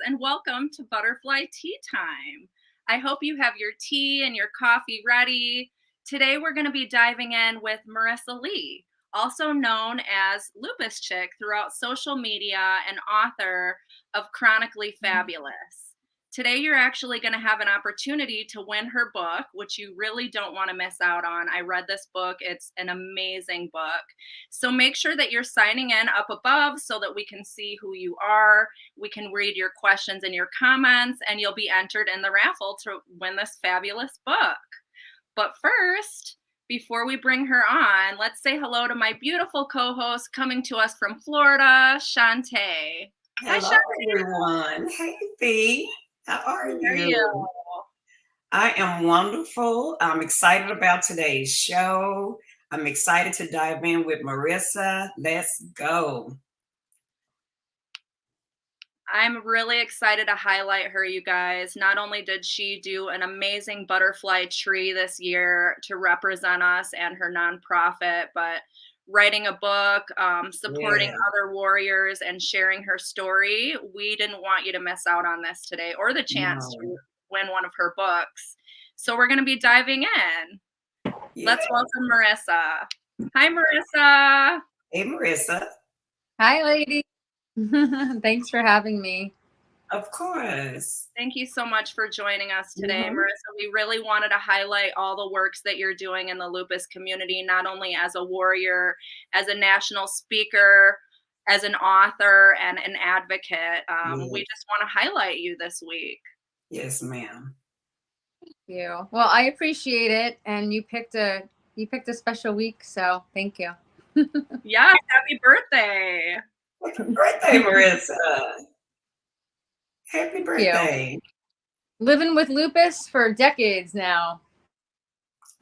and welcome to Butterfly Tea Time. I hope you have your tea and your coffee ready. Today we're going to be diving in with Marisa Lee, also known as Lupus Chick throughout social media and author of Chronically Fabulous. Today you're actually going to have an opportunity to win her book, which you really don't want to miss out on. I read this book. It's an amazing book. So make sure that you're signing in up above so that we can see who you are. We can read your questions and your comments, and you'll be entered in the raffle to win this fabulous book. But first, before we bring her on, let's say hello to my beautiful co-host coming to us from Florida, Shantae. Hello, Hi, everyone. Hey, Fee. How are How are you? I am wonderful. I'm excited about today's show. I'm excited to dive in with Marisa. Let's go. I'm really excited to highlight her, you guys. Not only did she do an amazing butterfly tree this year to represent us and her nonprofit, but writing a book, supporting other warriors, and sharing her story. We didn't want you to miss out on this today or the chance to win one of her books. So we're going to be diving in. Let's welcome Marisa. Hi, Marisa. Hey, Marisa. Hi, lady. Thanks for having me. Of course. Thank you so much for joining us today, Marisa. We really wanted to highlight all the works that you're doing in the lupus community, not only as a warrior, as a national speaker, as an author, and an advocate. We just want to highlight you this week. Yes, ma'am. Thank you. Well, I appreciate it, and you picked a special week, so thank you. Yes, happy birthday. Happy birthday, Marisa. Happy birthday. Living with lupus for decades now.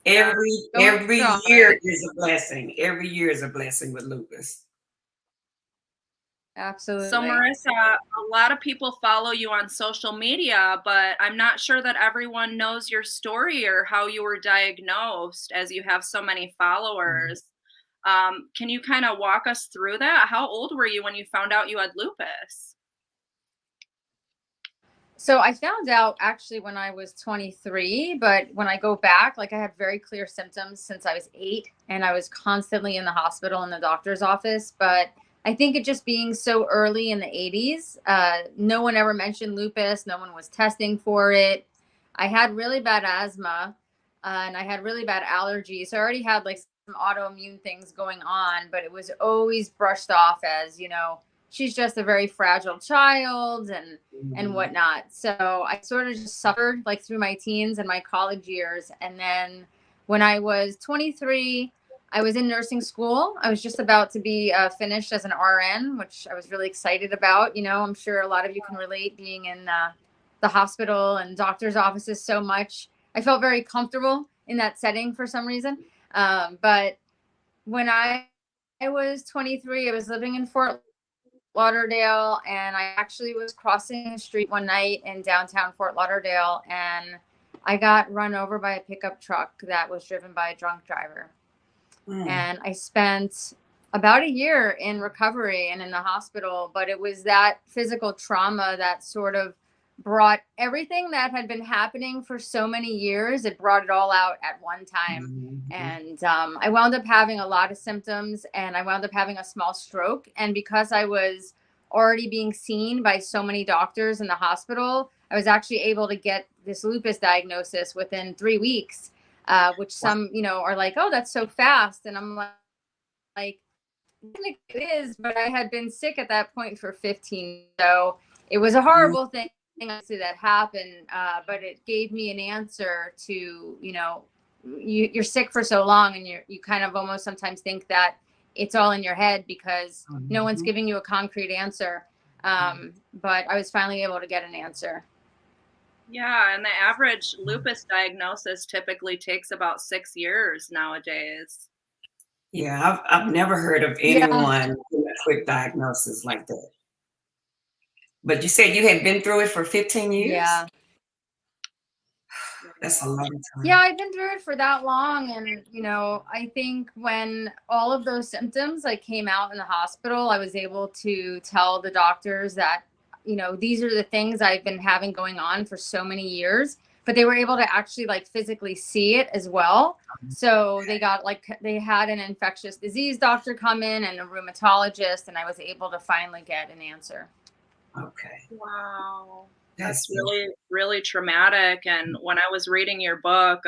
Every year is a blessing. Every year is a blessing with lupus. Absolutely. So Marisa, a lot of people follow you on social media, but I'm not sure that everyone knows your story or how you were diagnosed, as you have so many followers. Can you kind of walk us through that? How old were you when you found out you had lupus? So I found out actually when I was 23, but when I go back, like I had very clear symptoms since I was 8, and I was constantly in the hospital in the doctor's office. But I think it just being so early in the 80s, no one ever mentioned lupus. No one was testing for it. I had really bad asthma and I had really bad allergies. So I already had like some autoimmune things going on, but it was always brushed off as, you know, she's just a very fragile child and whatnot. So I sort of just suffered like through my teens and my college years. And then when I was 23, I was in nursing school. I was just about to be finished as an RN, which I was really excited about. You know, I'm sure a lot of you can relate being in the hospital and doctor's offices so much. I felt very comfortable in that setting for some reason. But when I was 23, I was living in Fort Lauderdale, and I actually was crossing the street one night in downtown Fort Lauderdale, and I got run over by a pickup truck that was driven by a drunk driver. And I spent about a year in recovery and in the hospital, but it was that physical trauma that sort of brought everything that had been happening for so many years. It brought it all out at one time. And I wound up having a lot of symptoms, and I wound up having a small stroke. And because I was already being seen by so many doctors in the hospital, I was actually able to get this lupus diagnosis within 3 weeks, which some, you know, are like, oh, that's so fast. And I'm like, it is, but I had been sick at that point for 15. So it was a horrible thing that happened, but it gave me an answer to, you know, you're sick for so long, and you kind of almost sometimes think that it's all in your head because no one's giving you a concrete answer. But I was finally able to get an answer. Yeah, and the average lupus diagnosis typically takes about 6 years nowadays. Yeah, I've never heard of anyone with a quick diagnosis like that. But you said you had been through it for 15 years? Yeah. That's a long time. Yeah, I've been through it for that long. And, you know, I think when all of those symptoms like came out in the hospital, I was able to tell the doctors that, these are the things I've been having going on for so many years, but they were able to actually like physically see it as well. So they had an infectious disease doctor come in and a rheumatologist, and I was able to finally get an answer. Okay. Wow. That's That's really, really traumatic. And when I was reading your book,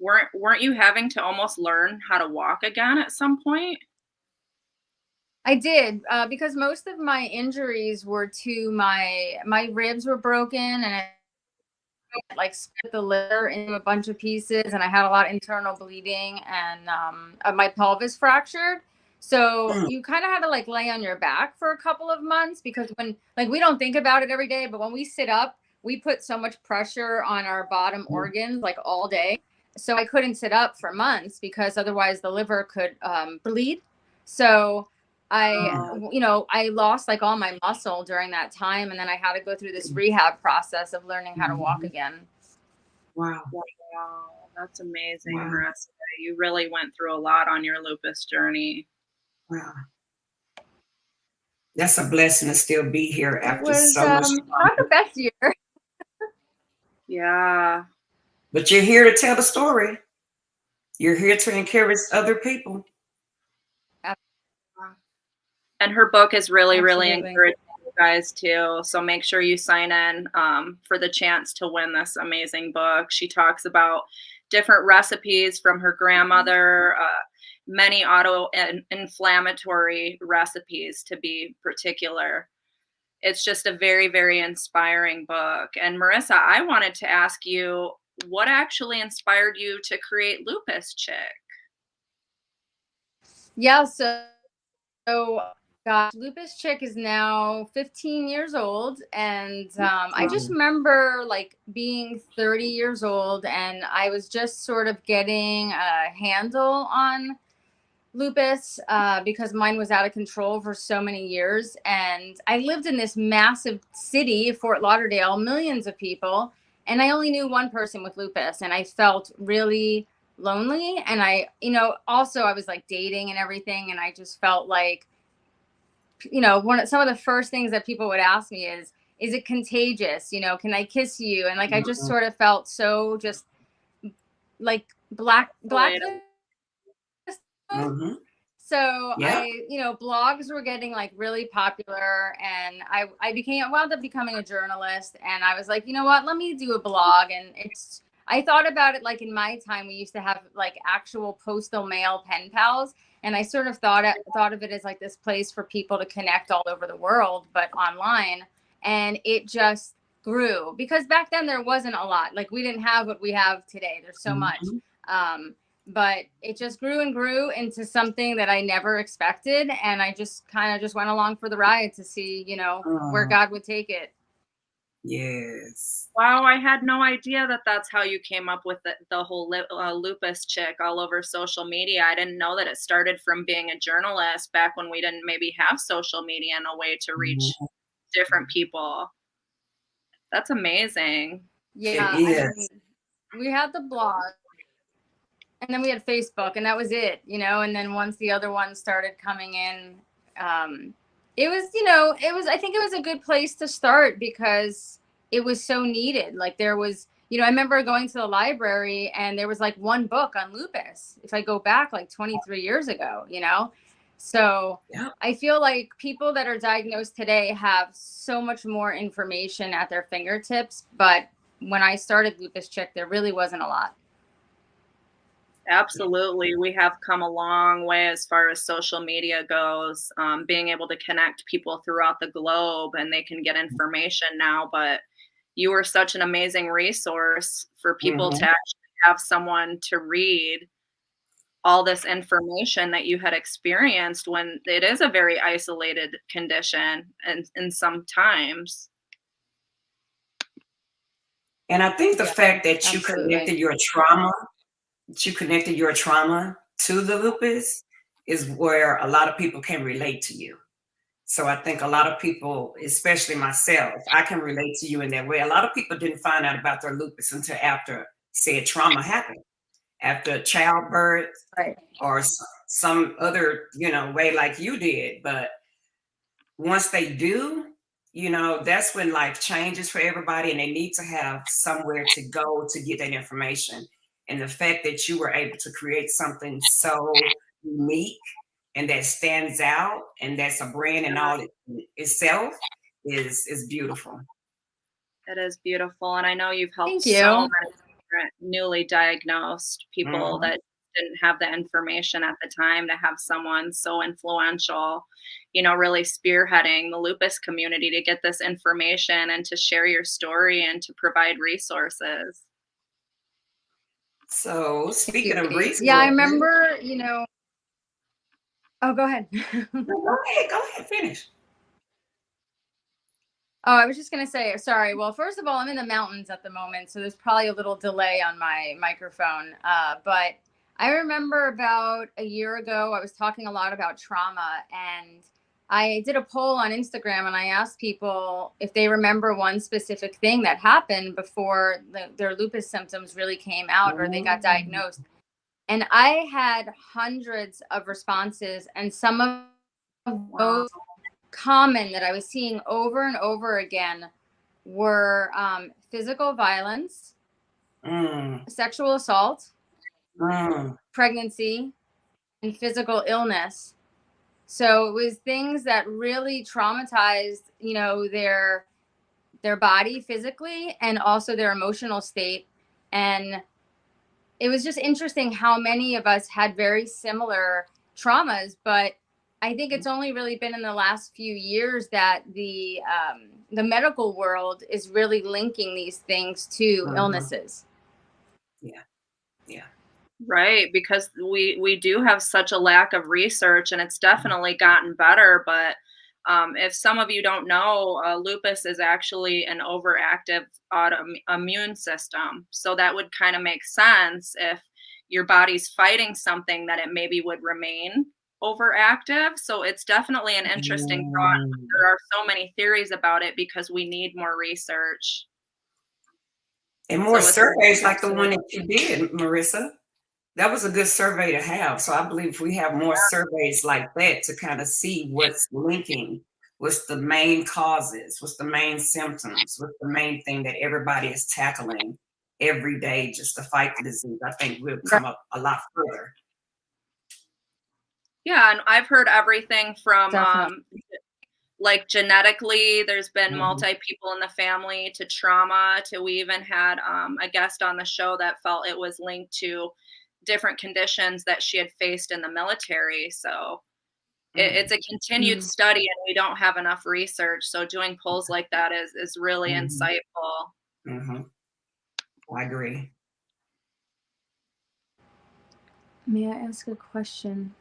weren't you having to almost learn how to walk again at some point? I did, because most of my injuries were to my ribs were broken, and I like split the liver into a bunch of pieces, and I had a lot of internal bleeding, and my pelvis fractured. So Mm, you kind of had to like lay on your back for a couple of months, because when like we don't think about it every day, but when we sit up, we put so much pressure on our bottom mm, organs like all day. So I couldn't sit up for months because otherwise the liver could bleed. So I, mm, I lost like all my muscle during that time. And then I had to go through this rehab process of learning how to walk mhm. again. Wow. Wow, that's amazing, Wow. Marissa. You really went through a lot on your lupus journey. Wow. That's a blessing to still be here It after was so much not the trauma. best year. Yeah. But you're here to tell the story. You're here to encourage other people. And her book is really, really Absolutely. encouraging you guys too. So make sure you sign in for the chance to win this amazing book. She talks about different recipes from her grandmother, many inflammatory recipes to be particular. It's just a very, very inspiring book. And Marissa, I wanted to ask you, what actually inspired you to create Lupus Chick? Yeah. So gosh, Lupus Chick is now 15 years old. And I just Wow. remember like being 30 years old, and I was just sort of getting a handle on lupus, because mine was out of control for so many years. And I lived in this massive city, Fort Lauderdale, millions of people, and I only knew one person with lupus, and I felt really lonely. And also I was like dating and everything, and I just felt like, some of the first things that people would ask me is it contagious? Can I kiss you? And like I just Mhm, sort of felt so just like Isolated. blacklisted. mhm. So Yep. blogs were getting like really popular, and I wound up becoming a journalist, and I was like, you know what, let me do a blog. And I thought about it like in my time, we used to have like actual postal mail pen pals. And I sort of thought of it as like this place for people to connect all over the world, but online. And it just grew, because back then there wasn't a lot. Like we didn't have what we have today. There's so much. Mhm. But it just grew and grew into something that I never expected, and I just kind of just went along for the ride to see, where Oh, God would take it. yes. Wow, I had no idea that that's how you came up with the whole lupus chick all over social media. I didn't know that it started from being a journalist back when we didn't maybe have social media and a way to reach Mhm. different people. That's amazing. It Yeah, I is. mean, we had the blog, and then we had Facebook, and that was it. And then once the other ones started coming in, um, I think it was a good place to start, because it was so needed. Like there was, I remember going to the library, and there was like one book on lupus. If I go back like 23 years ago. So Yep. I feel like people that are diagnosed today have so much more information at their fingertips. But when I started Lupus Chick, there really wasn't a lot. Absolutely. We have come a long way as far as social media goes, being able to connect people throughout the globe and they can get information now. But you were such an amazing resource for people to Mhm. actually have someone to read all this information that you had experienced when it is a very isolated condition and sometimes. And I think the Yeah, fact that absolutely. you connected your trauma to the lupus is where a lot of people can relate to you. So I think a lot of people, especially myself, I can relate to you in that way. A lot of people didn't find out about their lupus until after said trauma happened, after childbirth Right. or some other, way like you did. But once they do, that's when life changes for everybody and they need to have somewhere to go to get that information. And the fact that you were able to create something so unique and that stands out and that's a brand and all itself is beautiful. It is beautiful, and I know you've helped Thank so you. many different newly diagnosed people Mhm. that didn't have the information at the time to have someone so influential, really spearheading the lupus community to get this information and to share your story and to provide resources. So Thank speaking you, of Katie. Yeah, I resources, remember, oh, go ahead. go ahead, finish. Oh, I was just going to say, sorry. Well, first of all, I'm in the mountains at the moment, so there's probably a little delay on my microphone. But I remember about a year ago, I was talking a lot about trauma, and I did a poll on Instagram and I asked people if they remember one specific thing that happened before their lupus symptoms really came out or they got Mm. diagnosed. And I had hundreds of responses, and some of Wow. those common that I was seeing over and over again were physical violence, Mm. sexual assault, Mm. pregnancy, and physical illness. So it was things that really traumatized, their body physically and also their emotional state. And it was just interesting how many of us had very similar traumas, but I think it's only really been in the last few years that the medical world is really linking these things to Mhm. illnesses. Yeah, yeah. Right, because we do have such a lack of research, and it's definitely gotten better. But if some of you don't know, lupus is actually an overactive immune system. So that would kind of make sense if your body's fighting something that it maybe would remain overactive. So it's definitely an interesting thought. Mm. There are so many theories about it because we need more research. And more So it's surveys like the absolutely. one that you did, Marissa. That was a good survey to have. So I believe if we have more surveys like that to kind of see what's linking, what's the main causes, what's the main symptoms, what's the main thing that everybody is tackling every day just to fight the disease, I think we'll Right. come up a lot further. Yeah, and I've heard everything from Definitely. like genetically, there's been Mhm. multi people in the family to trauma to we even had a guest on the show that felt it was linked to different conditions that she had faced in the military. So it's Mm. a continued Mm. study and we don't have enough research. So doing polls like that is really Mhm. insightful. Mhm. I agree. May I ask a question?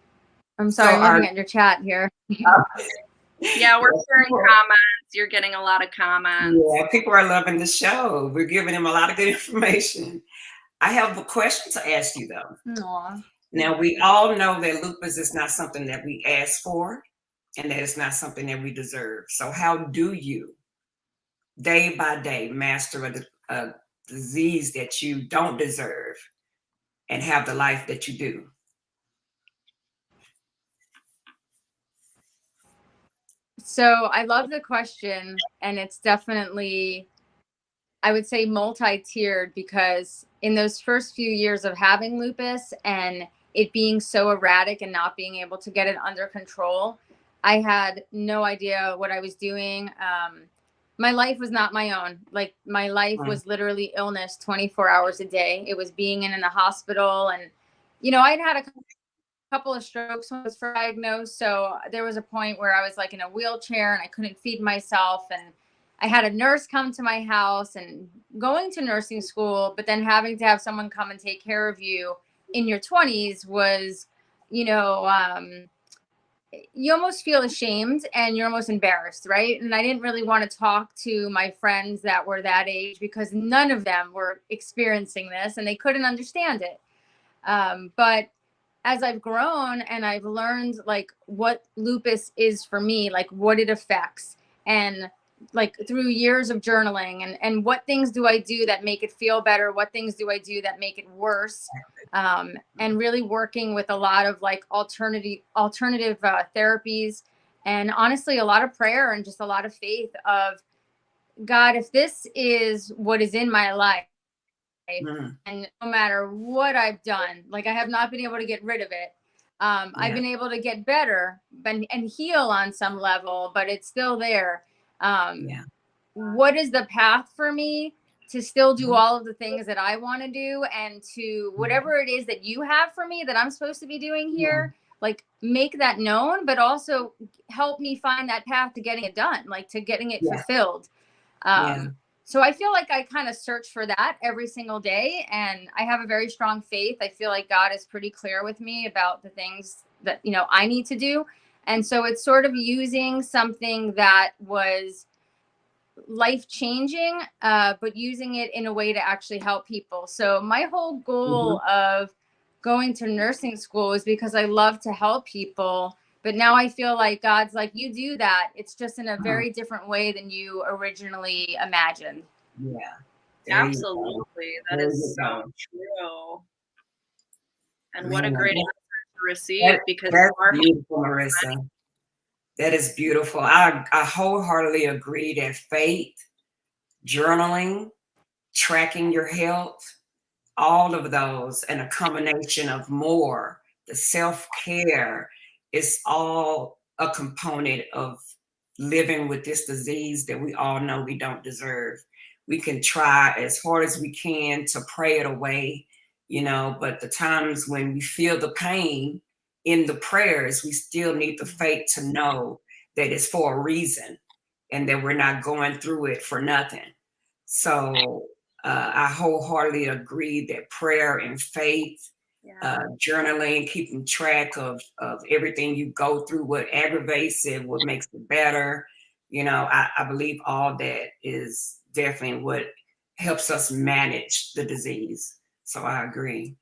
I'm So sorry, I'm are looking at your chat here. Yeah, we're yeah, sharing comments. You're getting a lot of comments. yeah, people are loving the show. We're giving them a lot of good information. I have a question to ask you though. Aw. Now, we all know that lupus is not something that we ask for and that it's not something that we deserve. So, how do you, day by day, master a disease that you don't deserve and have the life that you do? So I love the question, and it's definitely, I would say, multi-tiered, because in those first few years of having lupus and it being so erratic and not being able to get it under control, I had no idea what I was doing. My life was not my own. Like, my life Mm, was literally illness 24 hours a day. It was being in the hospital, and I'd had a couple of strokes when I was diagnosed. So there was a point where I was like in a wheelchair and I couldn't feed myself. And I had a nurse come to my house and going to nursing school, but then having to have someone come and take care of you in your 20s was, you know, um, you almost feel ashamed and you're almost embarrassed, right? And I didn't really want to talk to my friends that were that age because none of them were experiencing this and they couldn't understand it. But as I've grown and I've learned like what lupus is for me, like what it affects, and like through years of journaling and what things do I do that make it feel better, what things do I do that make it worse, and really working with a lot of like alternative therapies and honestly, a lot of prayer and just a lot of faith of, God, if this is what is in my life, Mm, and no matter what I've done, like I have not been able to get rid of it. I've yeah. been able to get better and heal on some level, but it's still there. Um, Yeah. what is the path for me to still do Mhm, all of the things that I want to do, and to mhm. whatever it is that you have for me that I'm supposed to be doing Yeah. here, like make that known, but also help me find that path to getting it done, like to getting it Yeah. fulfilled. Yeah. So I feel like I kind of search for that every single day, and I have a very strong faith. I feel like God is pretty clear with me about the things that, you know, I need to do. And so it's sort of using something that was life changing, but using it in a way to actually help people. So my whole Mhm. goal of going to nursing school is because I love to help people. But now I feel like God's like, you do that. It's just in a Uh-huh. very different way than you originally imagined. Yeah. There you go. Absolutely. That There is you so go. true. And what a Man, great answer to receive, that because that's our beautiful, Marissa. That is beautiful. I wholeheartedly agree that faith, journaling, tracking your health, all of those, and a combination of more, the self-care is all a component of living with this disease that we all know we don't deserve. We can try as hard as we can to pray it away, but the times when we feel the pain in the prayers, we still need the faith to know that it's for a reason and that we're not going through it for nothing. So I wholeheartedly agree that prayer and faith, yeah. journaling, keeping track of everything you go through, what aggravates it, what makes it better, I believe all that is definitely what helps us manage the disease. So I agree.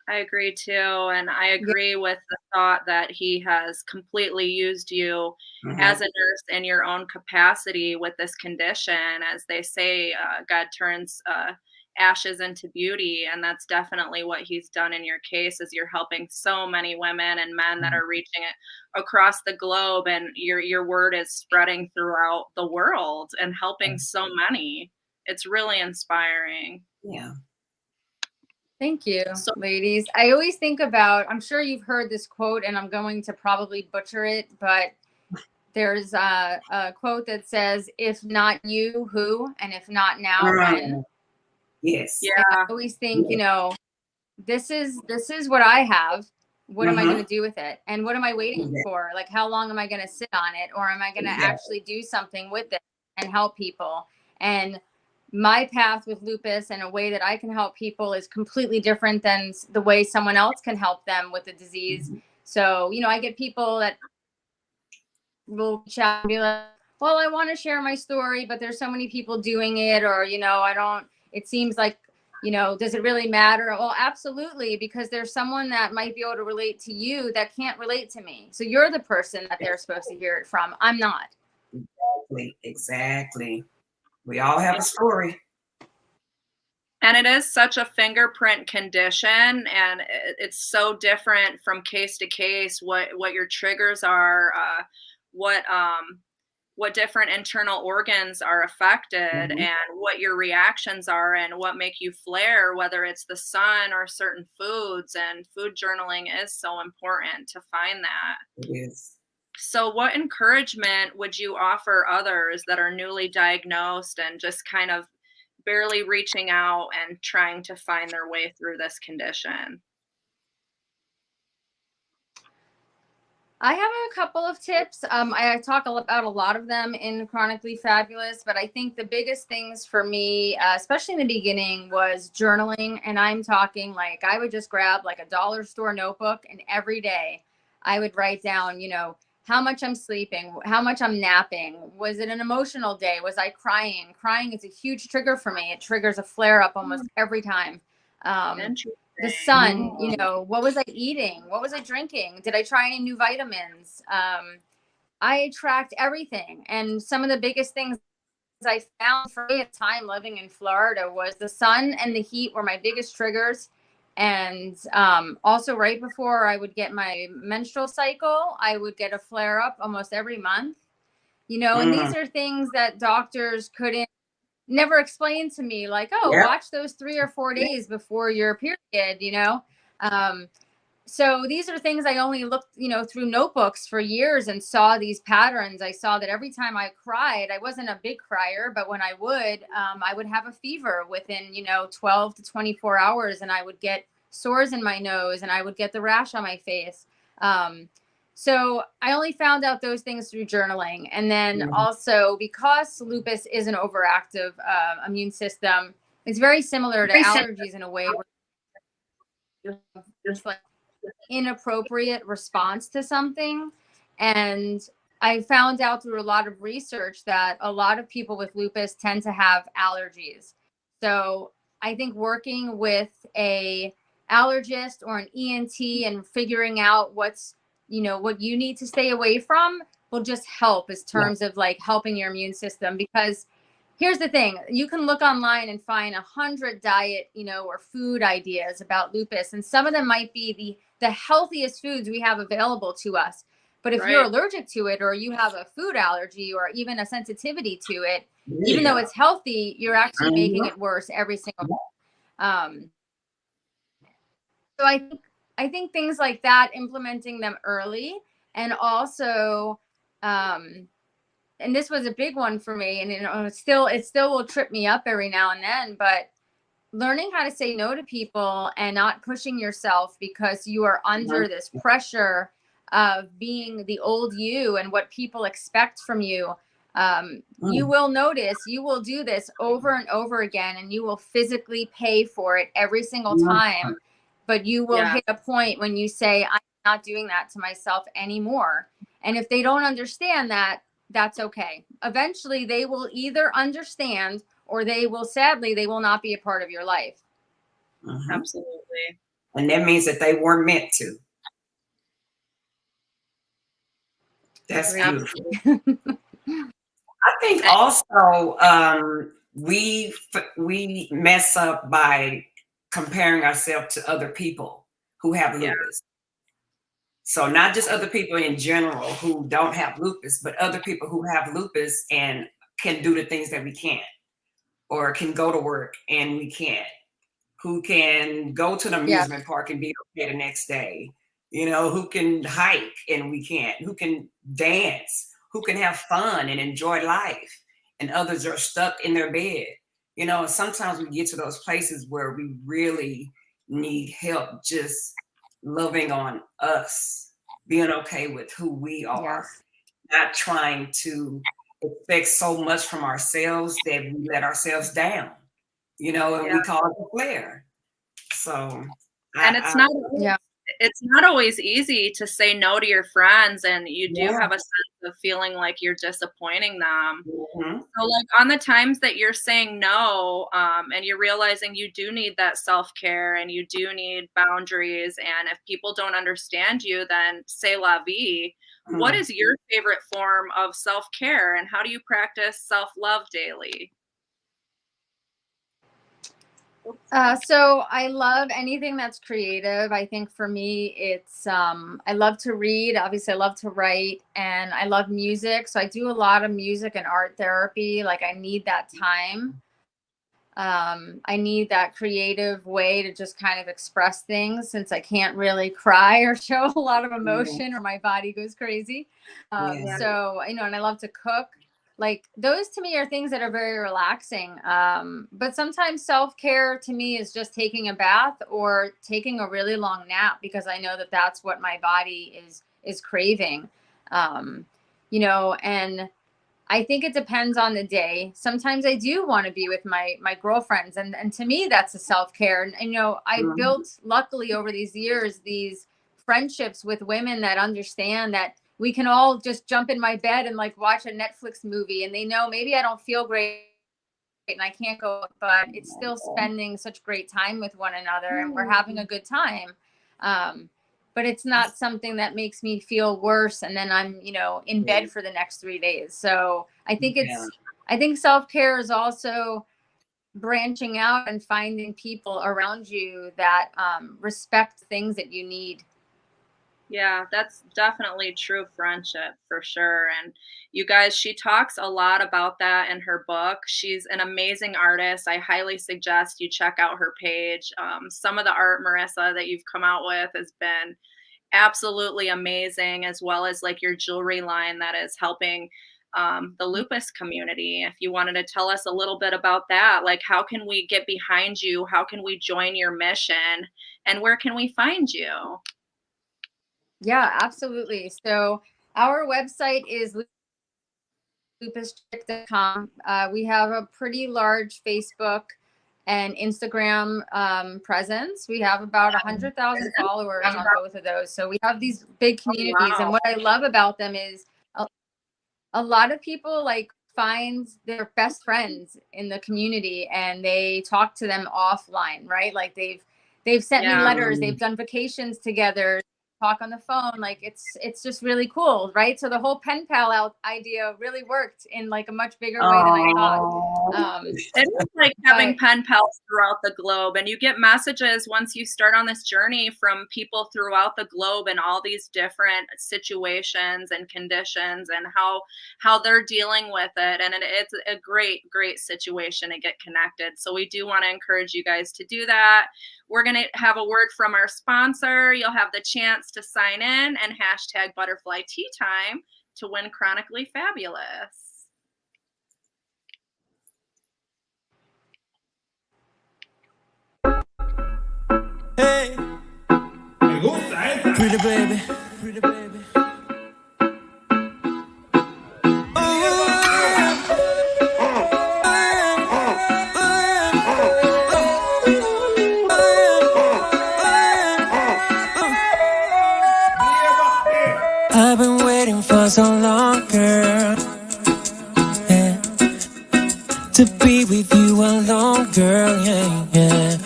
I agree too. And I Yeah. agree with the thought that he has completely used you as Hmm. a nurse in your own capacity with this condition. As they say, God turns ashes into beauty. And that's definitely what he's done in your case, is you're helping so many women and men that are reaching it across the globe. And your word is spreading throughout the world and helping so many. It's really inspiring. Yeah. Thank you, So ladies. I always think about, I'm sure you've heard this quote, and I'm going to probably butcher it, but there's a quote that says, if not you, who? And if not now, when? Mm, yes. And I yeah. always think, Yes. this is what I have. What am I going Hmm. to do with it? And what am I waiting Exactly. for? Like, how long am I going to sit on it? Or am I going to Exactly. actually do something with it and help people? And my path with lupus and a way that I can help people is completely different than the way someone else can help them with the disease. Mhm. So, I get people that will reach out and be like, well, I want to share my story, but there's so many people doing it, or, I don't, it seems like, does it really matter? Well, absolutely, because there's someone that might be able to relate to you that can't relate to me. So you're the person that they're supposed to hear it from. I'm not. Exactly. Exactly. We all have Yeah. a story. And it is such a fingerprint condition, and it's so different from case to case what your triggers are, what what different internal organs are affected, Mhm. and what your reactions are, and what make you flare, whether it's the sun or certain foods. And food journaling is so important to find that. It is. So, what encouragement would you offer others that are newly diagnosed and just kind of barely reaching out and trying to find their way through this condition? I have a couple of tips. I talk about a lot of them in Chronically Fabulous, but I think the biggest things for me, especially in the beginning, was journaling. And I'm talking like I would just grab like a dollar store notebook, and every day I would write down, how much I'm sleeping, how much I'm napping. Was it an emotional day? Was I crying? Crying is a huge trigger for me. It triggers a flare up almost every time. Um, the Interesting. sun, Mm. what was I eating? What was I drinking? Did I try any new vitamins? I tracked everything. And some of the biggest things I found for me at time living in Florida was the sun and the heat were my biggest triggers. And also right before I would get my menstrual cycle, I would get a flare up almost every month, and Mm. these are things that doctors couldn't never explain to me, like, oh, Yeah. watch those 3 or 4 days before your period. So these are things I only looked, through notebooks for years and saw these patterns. I saw that every time I cried, I wasn't a big crier, but when I would have a fever within, 12 to 24 hours, and I would get sores in my nose and I would get the rash on my face. So I only found out those things through journaling. And then Mhm. also, because lupus is an overactive immune system, it's very similar to Very simple. allergies in a way where you have this like inappropriate response to something. And I found out through a lot of research that a lot of people with lupus tend to have allergies. So I think working with a allergist or an ENT and figuring out what you need to stay away from will just help as Yeah. terms of like helping your immune system. Because here's the thing, you can look online and find 100 diet, or food ideas about lupus, and some of them might be the healthiest foods we have available to us. But if you're Right. allergic to it, or you have a food allergy or even a sensitivity to it, even though Yeah. it's healthy, you're actually making Mhm. it worse every single um so I think things like that, implementing them early, and also and this was a big one for me, and it still will trip me up every now and then, but learning how to say no to people and not pushing yourself because you are Mhm. under this pressure of being the old you and what people expect from you. You Mm. will notice, you will do this over and over again, and you will physically pay for it every single Mhm. time. But you will Yeah. hit a point when you say, I'm not doing that to myself anymore. And if they don't understand that, that's okay. Eventually, they will either understand, or they will not be a part of your life. Mhm. Absolutely. And that means that they weren't meant to. That's Agreed. beautiful. Absolutely. I think And also we mess up by comparing ourselves to other people who have yeah. lupus. So not just other people in general who don't have lupus, but other people who have lupus and can do the things that we can't, or can go to work and we can't, who can go to an Yeah. amusement park and be okay the next day, who can hike and we can't, who can dance, who can have fun and enjoy life, and others are stuck in their bed. Sometimes we get to those places where we really need help just loving on us, being okay with who we are, Yes. not trying to expect so much from ourselves that we let ourselves down, and Yeah. we call it a flare. So And I Yeah. it's not always easy to say no to your friends, and you do yeah. have a sense of feeling like you're disappointing them. Mhm. So, like, on the times that you're saying no, and you're realizing you do need that self-care and you do need boundaries, and if people don't understand you, then c'est la vie. What Mhm. is your favorite form of self-care, and how do you practice self-love daily? So I love anything that's creative. I think for me, it's I love to read. Obviously, I love to write, and I love music. So I do a lot of music and art therapy. Like, I need that time. I need that creative way to just kind of express things, since I can't really cry or show a lot of Mhm. emotion or my body goes crazy. Yeah. So, and I love to cook. Like, those to me are things that are very relaxing. But sometimes self care to me is just taking a bath or taking a really long nap, because I know that that's what my body is craving. Um, and I think it depends on the day. Sometimes I do want to be with my girlfriends, and to me that's a self-care. And I've Mhm. built, luckily, over these years, these friendships with women that understand that we can all just jump in my bed and like watch a Netflix movie, and they know maybe I don't feel great and I can't go, but it's still spending such great time with one another, and we're having a good time. But it's not something that makes me feel worse, and then I'm, in bed for the next 3 days. So I think Yeah. I think self care is also branching out and finding people around you that respect things that you need. Yeah, that's definitely true friendship for sure. And you guys, she talks a lot about that in her book. She's an amazing artist. I highly suggest you check out her page. Some of the art, Marissa, that you've come out with has been absolutely amazing, as well as like your jewelry line that is helping the lupus community. If you wanted to tell us a little bit about that, like how can we get behind you? How can we join your mission? And where can we find you? Yeah, absolutely. So our website is lupuschick.com. We have a pretty large Facebook and Instagram presence. We have about 100,000 followers on both of those. So we have these big communities. And Wow. what I love about them is a lot of people like find their best friends in the community and they talk to them offline, right? Like they've sent me Yeah. letters, they've done vacations together, talk on the phone. Like it's just really cool, right? So the whole pen pal out idea really worked in like a much bigger way than I thought. It is like having pen pals throughout the globe, and you get messages once you start on this journey from people throughout the globe in all these different situations and conditions and how they're dealing with it. And it's a great situation to get connected. So we do want to encourage you guys to do that. We're going to have a word from our sponsor. You'll have the chance to sign in and hashtag butterfly tea time to win Chronically Fabulous. Hey, me gusta esta. Pretty baby, pretty baby. I've been waiting for so long, girl, yeah, to be with you alone, girl, yeah, yeah.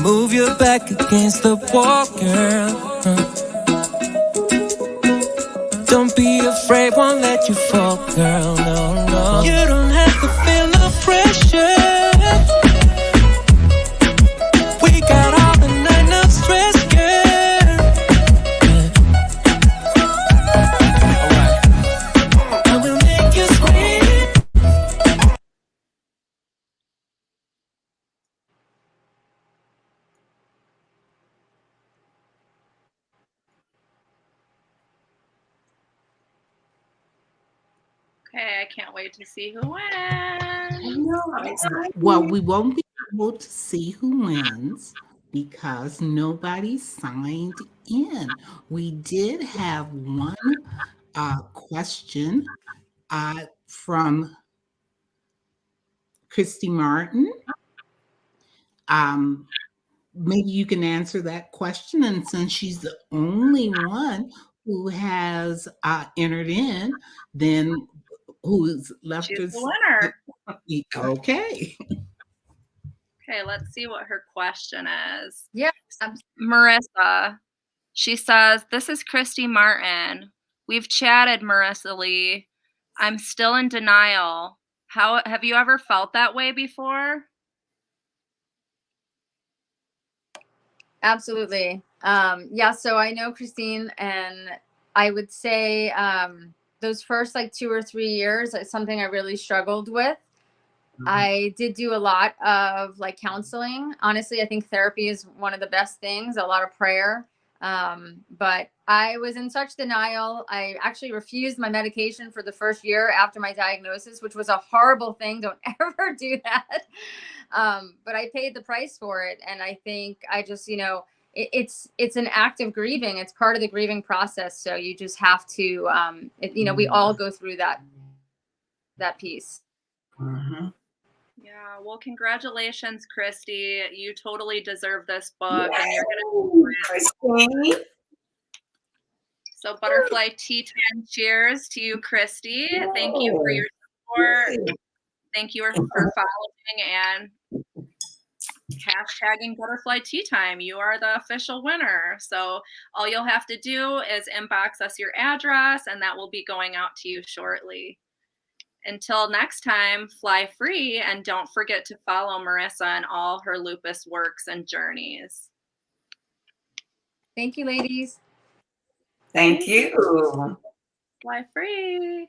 Move your back against the wall, girl. Don't be afraid, won't let you fall, girl, no, no. You don't have to feel no pressure. We got all the night, no stress, girl. Alright. I will make you scream. Okay, I can't wait to see who wins. Well, we won't be able to see who wins because nobody signed in. We did have one question from Christy Martin. Maybe you can answer that question. And since she's the only one who has entered in, then who's left She's us? the winner. Okay. Okay, let's see what her question is. Yeah. Marissa, she says, "This is Christy Martin. We've chatted, Marissa Lee. I'm still in denial. How have you ever felt that way before?" Absolutely. Yeah, so I know Christine, and I would say those first like 2 or 3 years, it's something I really struggled with. I did do a lot of like counseling. Honestly, I think therapy is one of the best things, a lot of prayer. But I was in such denial. I actually refused my medication for the first year after my diagnosis, which was a horrible thing. Don't ever do that. But I paid the price for it. And I think I just, it's an act of grieving. It's part of the grieving process. So you just have to, we all go through that piece. Mm-hmm. Yeah, well, congratulations, Christy. You totally deserve this book, and you're gonna. Christine. So, Butterfly Tea Time, cheers to you, Christy. Thank you for your support. Thank you for following and hashtagging Butterfly Tea Time. You are the official winner. So all you'll have to do is inbox us your address, and that will be going out to you shortly. Until next time, fly free, and don't forget to follow Marisa in all her lupus works and journeys. Thank you, ladies. Thank you. Fly free.